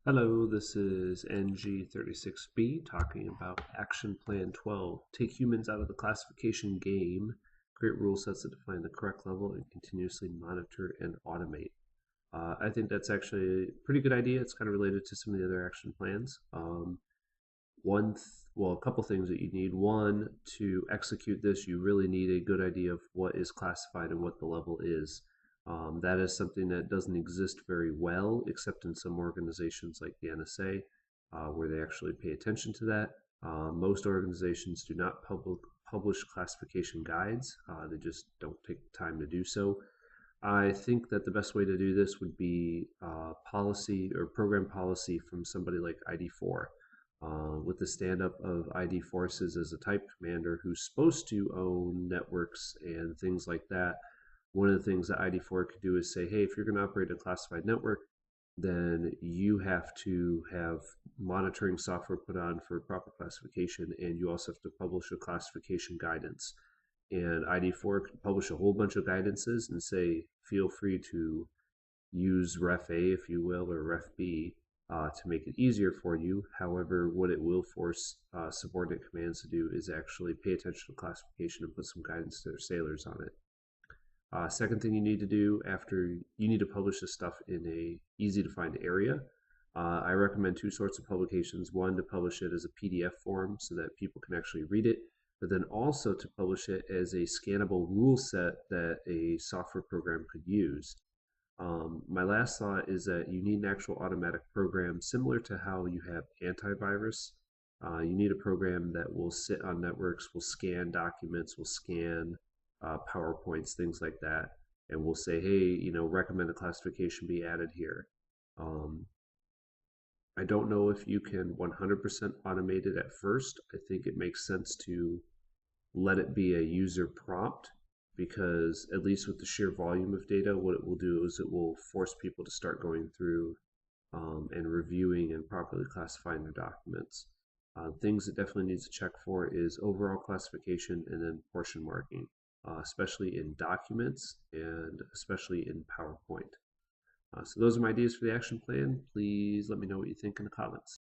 Hello, this is NG36B talking about Action Plan 12. Take humans out of the classification game, create rule sets that define the correct level, and continuously monitor and automate. I think that's actually a pretty good idea. It's kind of related to some of the other action plans. A couple things that you need. One, to execute this, you really need a good idea of what is classified and what the level is. That is something that doesn't exist very well, except in some organizations like the NSA, where they actually pay attention to that. Most organizations do not publish classification guides. They just don't take the time to do so. I think that the best way to do this would be policy or program policy from somebody like ID4. With the stand-up of ID Forces as a type commander who's supposed to own networks and things like that, one of the things that ID4 could do is say, hey, if you're going to operate a classified network, then you have to have monitoring software put on for proper classification, and you also have to publish a classification guidance. And ID4 could publish a whole bunch of guidances and say, feel free to use Ref A, if you will, or Ref B to make it easier for you. However, what it will force subordinate commands to do is actually pay attention to classification and put some guidance to their sailors on it. Second thing you need to do after you need to publish this stuff in a easy to find area. I recommend two sorts of publications. One, to publish it as a PDF form so that people can actually read it, but then also to publish it as a scannable rule set that a software program could use. My last thought is that you need an actual automatic program similar to how you have antivirus. You need a program that will sit on networks, will scan documents, will scan PowerPoints, things like that, and we'll say, hey, recommend a classification be added here. I don't know if you can 100% automate it at first. I think it makes sense to let it be a user prompt, because at least with the sheer volume of data, what it will do is it will force people to start going through and reviewing and properly classifying their documents. Things that definitely needs to check for is overall classification and then portion marking. Especially in documents and especially in PowerPoint. So those are my ideas for the action plan. Please let me know what you think in the comments.